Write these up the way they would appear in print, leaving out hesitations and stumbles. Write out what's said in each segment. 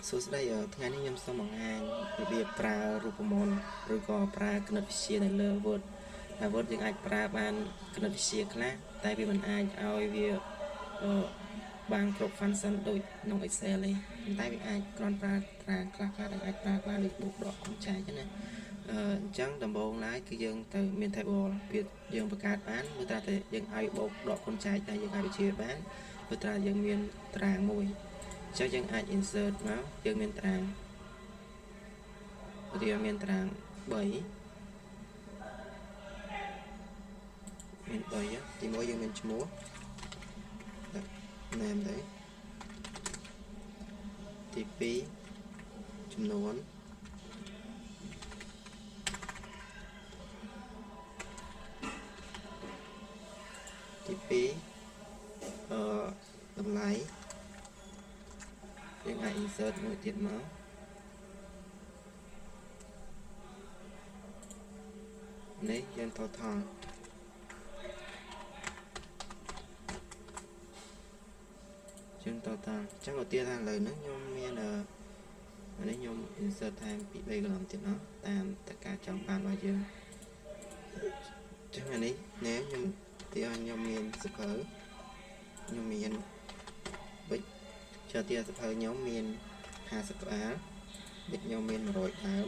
សួស្តីថ្ងៃនេះខ្ញុំសូមបង្ហាញរបៀបប្រើរូបមន្តឬក៏ប្រើគណិតវិទ្យានៅលើ Word តែ Word យើងអាចប្រើបានគណិតវិទ្យាខ្លះតែវាមិនអាចឲ្យវាបានគ្រប់ function ដូចក្នុង Excel ទេតែវាអាចគ្រាន់ប្រើត្រាខ្លះដែលអាចប្រើបានដូចបូកដកគុណចែកចឹងណាអញ្ចឹងដំបូងឡើយគឺយើងទៅមាន table វាយើងបង្កើតបានមើលថាយើងឲ្យបូកដកគុណចែកតែយើងអាចវិជាបានព្រោះថាយើងមានត្រាងមួយចឹងយើងអាច insert មកយើងមានត្រាងវាមានត្រាង3មាន3ទី1យើងមានឈ្មោះ name ទៅទី2ចំនួនទី2តម្លៃយើងអាច insert មួយទៀតមកនេះយើង total ចឹង total ចឹងឧទាហរណ៍ថាឥឡូវហ្នឹងខ្ញុំមាននេះខ្ញុំ insert ថែមពី3 column ទៀតណាតាមតការចង់បានរបស់យើងចឹងអានេះណែខ្ញុំទីឲ្យខ្ញុំមានសភៅខ្ញុំមានវិចចូលទីសភៅខ្ញុំមាន50ក្បាលវិចខ្ញុំមាន100ដើម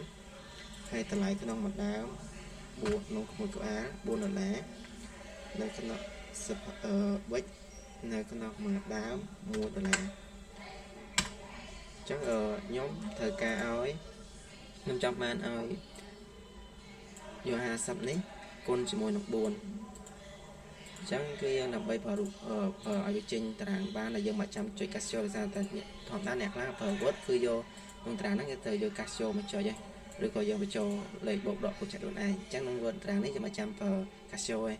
ហើយតម្លៃក្នុងមួយដើមបួកក្នុងមួយក្បាល$4នៅក្នុងវិចនៅក្នុងមួយដើម$1អញ្ចឹងខ្ញុំត្រូវការឲ្យខ្ញុំចង់បានឲ្យយក50នេះគុណជាមួយនឹង4អញ្ចឹងគឺយើងដើម្បីប្រើរូបឲ្យវាចេញតារាងបានដែលយើងមិនចាំចុច Casio ដោយសារតែធម្មតាអ្នកខ្លះប្រើ Word គឺយកក្នុងតារាងហ្នឹងគេទៅយក Casio មកចុចឬក៏យើងបញ្ចូលលេខបូកដកគុណចែកខ្លួនឯងអញ្ចឹងក្នុង Word តារាងនេះយើងមិនចាំប្រើ Casio ទេ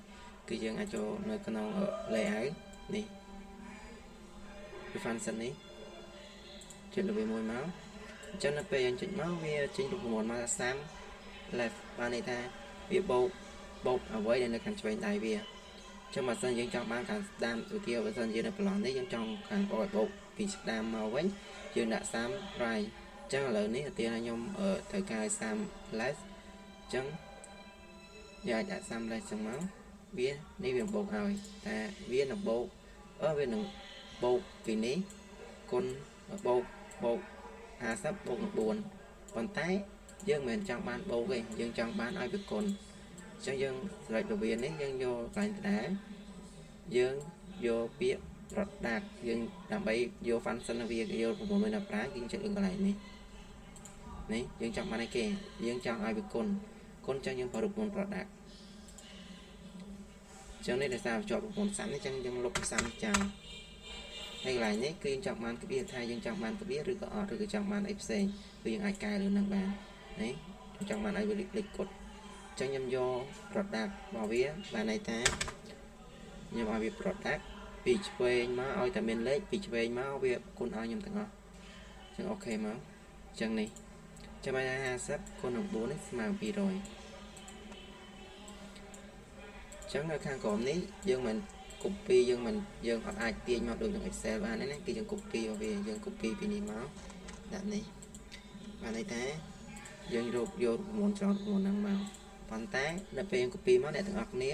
គឺយើងអាចចូលនៅក្នុង layout នេះ function នេះចុចលើវាមួយមកអញ្ចឹងនៅពេលយើងចុចមកវាចេញរូបមន្តមកថា left បានន័យថាវាបូកអ្វីដែលនៅខាងឆ្វេងដៃវាចឹងបើសិនយើងចង់បានខាងស្ដាំឧទាហរណ៍បើសិនយើងនៅប្រឡងនេះយើងចង់ខាងបោកពីស្ដាំមកវិញយើងដាក់30 right ចឹងឥឡូវនេះឧទាហរណ៍ខ្ញុំត្រូវការ30 less ចឹងយើងអាចដាក់30 less ចឹងមកវានេះវាបូកឲ្យតែវានឹងបូកវានឹងបូកពីនេះគុណបូក50បូកនឹង4ប៉ុន្តែយើងមិនចង់បានបូកទេយើងចង់បានឲ្យវាគុណអញ្ចឹងយើងស្រេចរបៀបនេះយើងយកកន្លែងដដែលយើងយកពាក្យ product យើងដើម្បីយក function វាយកប្រព័ន្ធមួយដល់ប្រើយើងចុចកន្លែងនេះយើងចង់បានឲ្យគេយើងចង់ឲ្យវាគុណចឹងយើងប្រើរូបមន្ត product ចឹងនេះដោយសារជាប់ប្រព័ន្ធសាំនេះចឹងយើងលុបសាំចោលហើយកន្លែងនេះគឺយើងចង់បានក្បៀសថាយើងចង់បានក្បៀសឬក៏អត់ឬក៏ចង់បានអីផ្សេងគឺយើងអាចកែលើនឹងបាននេះចង់បានឲ្យវាលេខគុណចឹងខ្ញុំយក product របស់វាបានន័យថាខ្ញុំឲ្យវា product ពីឆ្វេងមកឲ្យតែមានលេខពីឆ្វេងមកវាគុណឲ្យខ្ញុំទាំងអស់ចឹងអូខេមកចឹងនេះចាំបាន50គុណនឹង4នេះស្មើ200ចឹងនៅខាងក្រោមនេះយើងមិន copy យើងអត់អាចទាញមកដូចក្នុង Excel បានទេណាគឺយើង copy មកវាយើង copy ពីនេះមកដាក់នេះបានន័យថាយើងយករូបមន្តច្រើនរូបមន្តហ្នឹងមកប៉ុន្តែដល់ពេលយើង copy មកអ្នកទាំងអស់គ្នា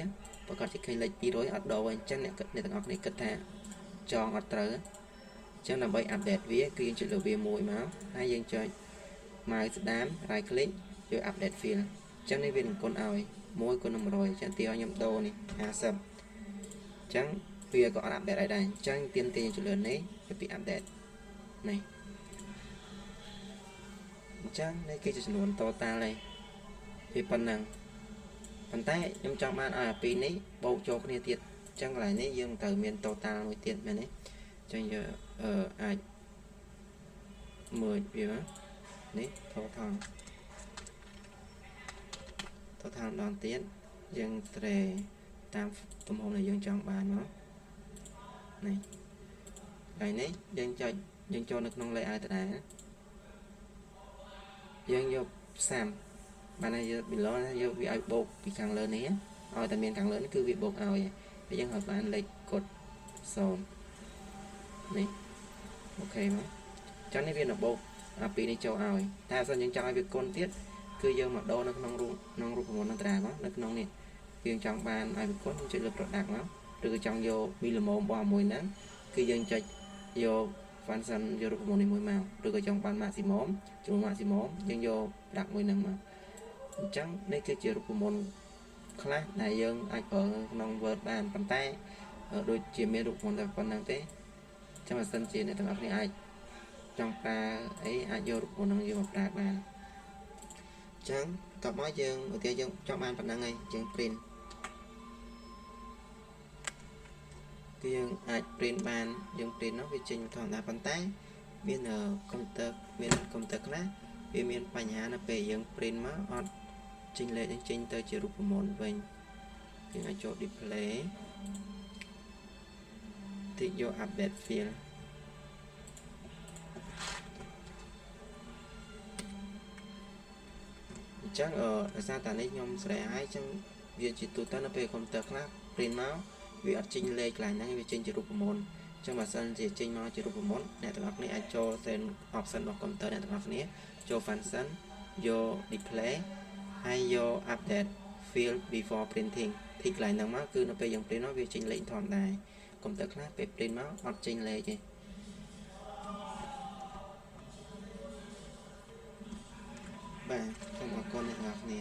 ប្រកាសជាឃើញលេខ200អត់ដូរអញ្ចឹងអ្នកទាំងអស់គ្នាគិតថាចងអត់ត្រូវអញ្ចឹងដើម្បី update វាគឺយើងចុចលើវាមួយមកហើយយើងចុច mouse ស្ដាម right click យក update field អញ្ចឹងនេះវានឹងគុណឲ្យ1គុណនឹង100អញ្ចឹងទីឲ្យខ្ញុំដូរនេះ50អញ្ចឹងវាក៏អត់ update ឲ្យដែរអញ្ចឹងទៀមទាចុចលើនេះវាពី update នេះអញ្ចឹងនេះគឺជាចំនួន total ហើយវាប៉ុណ្ណឹងប៉ុន្តែខ្ញុំចង់បានឲ្យអាពីរនេះបូកចូលគ្នាទៀតអញ្ចឹងកន្លែងនេះយើងត្រូវមាន total មួយទៀតមែនទេអញ្ចឹងយើងអាចមើលវានេះ total ដងទៀតយើងត្រេតាមទំហំដែលយើងចង់បានមកនេះហើយនេះយើងចូលនៅក្នុង layout ដដែលយើងយកផ្សាំបានហើយយក below យកវាឲ្យបូកពីខាងលើនេះឲ្យតែមានខាងលើនេះគឺវាបូកឲ្យហើយយើងឲ្យបានលេខកូដ0នេះអូខេមកចឹងនេះវានៅបូក ពីនេះចូលឲ្យតែបើសិនយើងចង់ឲ្យវាគុណទៀតគឺយើងមកដូរនៅក្នុងរូបមន្តតារាមកនៅក្នុងនេះយើងចង់បានឲ្យវាគុណចុចលើ product មកឬក៏ចង់យកមីលម៉ូមរបស់មួយហ្នឹងគឺយើងចុចយក function យករូបមន្តនេះមួយមកឬក៏ចង់បាន maximum ចូល maximum យើងយកដាក់មួយហ្នឹងមកអញ្ចឹងនេះគឺជារូបមន្តខ្លះដែលយើងអាចប្រើក្នុង Word បានប៉ុន្តែដូចជាមានរូបមន្តតែប៉ុណ្ណឹងទេចាំបើសិនជាអ្នកទាំងអស់គ្នាអាចចង់ប្រើអីអាចយករូបមន្តហ្នឹងយកមកប្រើបានអញ្ចឹងតបមកយើងឧទាហរណ៍យើងចង់បានប៉ុណ្ណឹងហើយយើង print គឺយើងអាច print បានយើង print នោះវាចេញធម្មតាប៉ុន្តែមានកុំព្យូទ័រខ្លះវាមានបញ្ហានៅពេលយើង print មកអត់ចេញលេខនឹងចេញទៅជារូបមន្តវិញយើងអាចចូល display តិចយក update field អញ្ចឹងដោយសារតែនេះខ្ញុំស្រែហើយអញ្ចឹងវាជាទូទៅនៅពេលកុំព្យូទ័រខ្លះ print មកវាអត់ចេញលេខកន្លែងហ្នឹងវាចេញជារូបមន្តអញ្ចឹងបើសិនជាចេញមកជារូបមន្តអ្នកទាំងអស់គ្នាអាចចូល option របស់កុំព្យូទ័រអ្នកទាំងអស់គ្នាចូល function យក display ហើយយក update field before printing ទីកន្លែងហ្នឹងមកគឺនៅពេលយើង print មកវាចេញលេខធម្មតាកុំព្យូទ័រខ្លះពេល print មកអត់ចេញលេខទេបាទសូមអរគុណអ្នកទាំងអស់គ្នា